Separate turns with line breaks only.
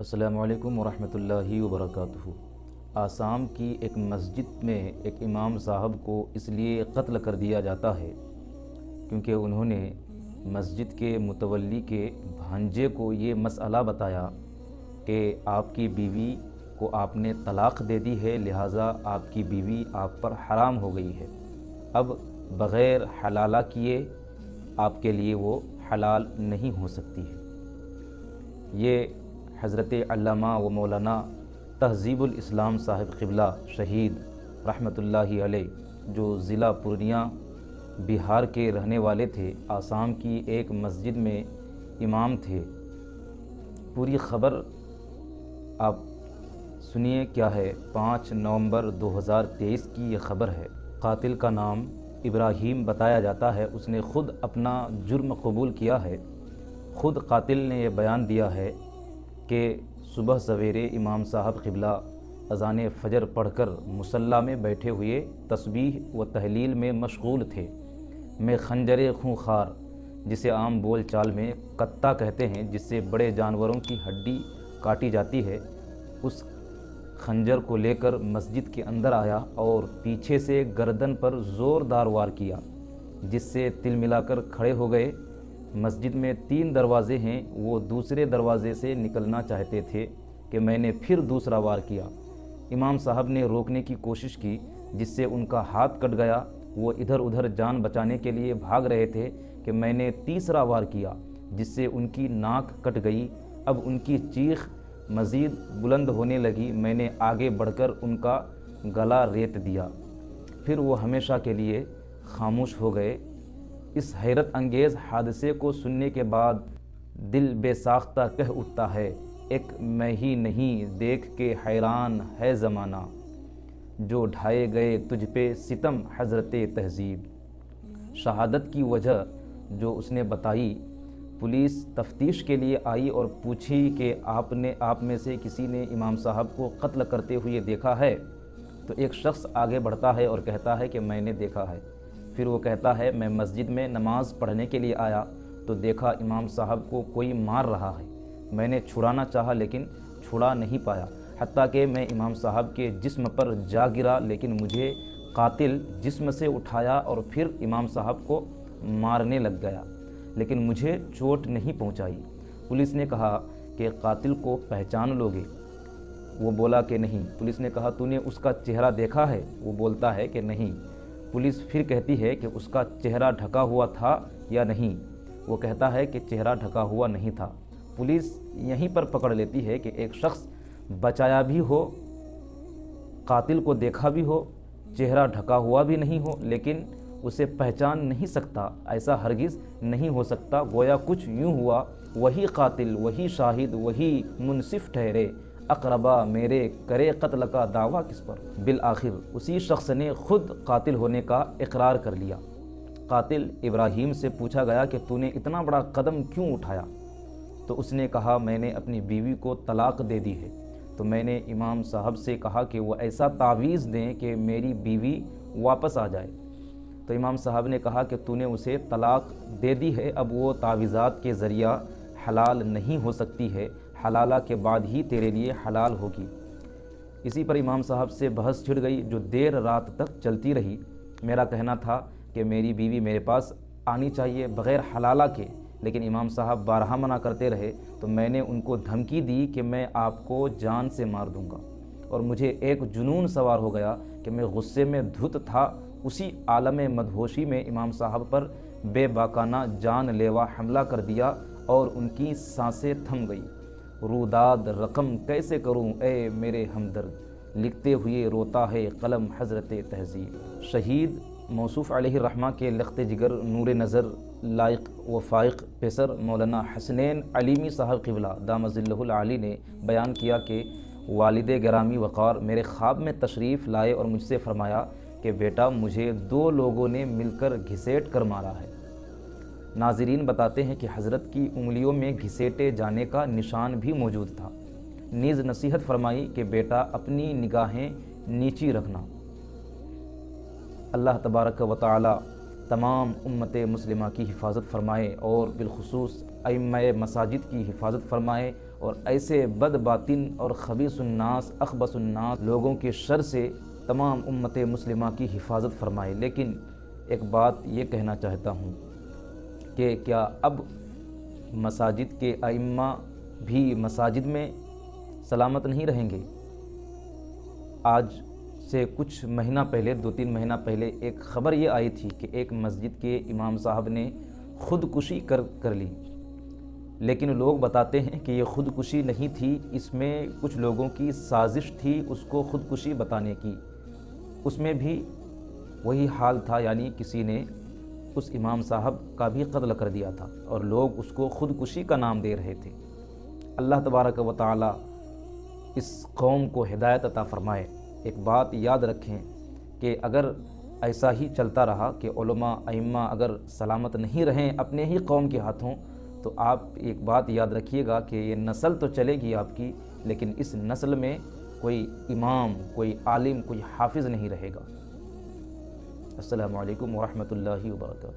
السلام علیکم ورحمۃ اللہ وبرکاتہ۔ آسام کی ایک مسجد میں ایک امام صاحب کو اس لیے قتل کر دیا جاتا ہے کیونکہ انہوں نے مسجد کے متولی کے بھانجے کو یہ مسئلہ بتایا کہ آپ کی بیوی کو آپ نے طلاق دے دی ہے، لہٰذا آپ کی بیوی آپ پر حرام ہو گئی ہے، اب بغیر حلالہ کیے آپ کے لیے وہ حلال نہیں ہو سکتی ہے۔ یہ حضرت علامہ و مولانا تہذیب الاسلام صاحب قبلہ شہید رحمۃ اللہ علیہ، جو ضلع پورنیہ بہار کے رہنے والے تھے، آسام کی ایک مسجد میں امام تھے۔ پوری خبر آپ سنیے کیا ہے۔ 5 نومبر 2023 کی یہ خبر ہے۔ قاتل کا نام ابراہیم بتایا جاتا ہے۔ اس نے خود اپنا جرم قبول کیا ہے۔ خود قاتل نے یہ بیان دیا ہے کہ صبح سویرے امام صاحب قبلہ اذان فجر پڑھ کر مصلی میں بیٹھے ہوئے تسبیح و تحلیل میں مشغول تھے۔ میں خنجر خونخوار، جسے عام بول چال میں کتا کہتے ہیں، جس سے بڑے جانوروں کی ہڈی کاٹی جاتی ہے، اس خنجر کو لے کر مسجد کے اندر آیا اور پیچھے سے گردن پر زوردار وار کیا، جس سے تل ملا کر کھڑے ہو گئے۔ مسجد میں 3 دروازے ہیں، وہ دوسرے دروازے سے نکلنا چاہتے تھے کہ میں نے پھر دوسرا وار کیا۔ امام صاحب نے روکنے کی کوشش کی، جس سے ان کا ہاتھ کٹ گیا۔ وہ ادھر ادھر جان بچانے کے لیے بھاگ رہے تھے کہ میں نے تیسرا وار کیا، جس سے ان کی ناک کٹ گئی۔ اب ان کی چیخ مزید بلند ہونے لگی۔ میں نے آگے بڑھ کر ان کا گلا ریت دیا، پھر وہ ہمیشہ کے لیے خاموش ہو گئے۔ اس حیرت انگیز حادثے کو سننے کے بعد دل بے ساختہ کہہ اٹھتا ہے، ایک میں ہی نہیں دیکھ کے حیران ہے زمانہ، جو ڈھائے گئے تجھ پہ ستم حضرت تہذیب۔ شہادت کی وجہ جو اس نے بتائی، پولیس تفتیش کے لیے آئی اور پوچھی کہ آپ میں سے کسی نے امام صاحب کو قتل کرتے ہوئے دیکھا ہے؟ تو ایک شخص آگے بڑھتا ہے اور کہتا ہے کہ میں نے دیکھا ہے۔ پھر وہ کہتا ہے، میں مسجد میں نماز پڑھنے کے لیے آیا تو دیکھا امام صاحب کو کوئی مار رہا ہے۔ میں نے چھڑانا چاہا لیکن چھڑا نہیں پایا، حتیٰ کہ میں امام صاحب کے جسم پر جا گرا، لیکن مجھے قاتل جسم سے اٹھایا اور پھر امام صاحب کو مارنے لگ گیا، لیکن مجھے چوٹ نہیں پہنچائی۔ پولیس نے کہا کہ قاتل کو پہچان لوگے؟ وہ بولا کہ نہیں۔ پولیس نے کہا تو نے اس کا چہرہ دیکھا ہے؟ وہ بولتا ہے کہ نہیں۔ پولیس پھر کہتی ہے کہ اس کا چہرہ ڈھکا ہوا تھا یا نہیں؟ وہ کہتا ہے کہ چہرہ ڈھکا ہوا نہیں تھا۔ پولیس یہیں پر پکڑ لیتی ہے کہ ایک شخص بچایا بھی ہو، قاتل کو دیکھا بھی ہو، چہرہ ڈھکا ہوا بھی نہیں ہو، لیکن اسے پہچان نہیں سکتا، ایسا ہرگز نہیں ہو سکتا۔ گویا کچھ یوں ہوا، وہی قاتل، وہی شاہد، وہی منصف ٹھہرے، اقربا میرے کرے قتل کا دعویٰ کس پر؟ بالآخر اسی شخص نے خود قاتل ہونے کا اقرار کر لیا۔ قاتل ابراہیم سے پوچھا گیا کہ تو نے اتنا بڑا قدم کیوں اٹھایا؟ تو اس نے کہا، میں نے اپنی بیوی کو طلاق دے دی ہے، تو میں نے امام صاحب سے کہا کہ وہ ایسا تعویذ دیں کہ میری بیوی واپس آ جائے۔ تو امام صاحب نے کہا کہ تو نے اسے طلاق دے دی ہے، اب وہ تعویذات کے ذریعہ حلال نہیں ہو سکتی ہے، حلالہ کے بعد ہی تیرے لیے حلال ہوگی۔ اسی پر امام صاحب سے بحث چھڑ گئی، جو دیر رات تک چلتی رہی۔ میرا کہنا تھا کہ میری بیوی میرے پاس آنی چاہیے بغیر حلالہ کے، لیکن امام صاحب بارہا منع کرتے رہے، تو میں نے ان کو دھمکی دی کہ میں آپ کو جان سے مار دوں گا، اور مجھے ایک جنون سوار ہو گیا کہ میں غصے میں دھت تھا۔ اسی عالم مدہوشی میں امام صاحب پر بے باکانہ جان لیوا حملہ کر دیا اور ان کی سانسیں تھم گئی۔ روداد رقم کیسے کروں اے میرے ہمدرد، لکھتے ہوئے روتا ہے قلم حضرت تہذیب۔ شہید موصوف علیہ الرحمہ کے لخت جگر، نور نظر، لائق و فائق پیسر مولانا حسنین علیمی صاحب قبلہ دامت ظلہ العالی نے بیان کیا کہ والد گرامی وقار میرے خواب میں تشریف لائے اور مجھ سے فرمایا کہ بیٹا، مجھے 2 لوگوں نے مل کر گھسیٹ کر مارا ہے۔ ناظرین بتاتے ہیں کہ حضرت کی انگلیوں میں گھسیٹے جانے کا نشان بھی موجود تھا۔ نیز نصیحت فرمائی کہ بیٹا، اپنی نگاہیں نیچی رکھنا۔ اللہ تبارک و تعالی تمام امت مسلمہ کی حفاظت فرمائے اور بالخصوص ائمہ مساجد کی حفاظت فرمائے اور ایسے بد باطن اور خبیث الناس اخبث الناس لوگوں کے شر سے تمام امت مسلمہ کی حفاظت فرمائے۔ لیکن ایک بات یہ کہنا چاہتا ہوں کہ کیا اب مساجد کے ائمہ بھی مساجد میں سلامت نہیں رہیں گے؟ آج سے کچھ مہینہ پہلے 2-3 مہینہ پہلے ایک خبر یہ آئی تھی کہ ایک مسجد کے امام صاحب نے خودکشی کر لی، لیکن لوگ بتاتے ہیں کہ یہ خودکشی نہیں تھی، اس میں کچھ لوگوں کی سازش تھی اس کو خودکشی بتانے کی۔ اس میں بھی وہی حال تھا، یعنی کسی نے اس امام صاحب کا بھی قتل کر دیا تھا اور لوگ اس کو خودکشی کا نام دے رہے تھے۔ اللہ تبارک و تعالی اس قوم کو ہدایت عطا فرمائے۔ ایک بات یاد رکھیں کہ اگر ایسا ہی چلتا رہا کہ علماء ائمہ اگر سلامت نہیں رہیں اپنے ہی قوم کے ہاتھوں، تو آپ ایک بات یاد رکھیے گا کہ یہ نسل تو چلے گی آپ کی، لیکن اس نسل میں کوئی امام، کوئی عالم، کوئی حافظ نہیں رہے گا۔ السلام علیکم ورحمۃ اللہ وبرکاتہ۔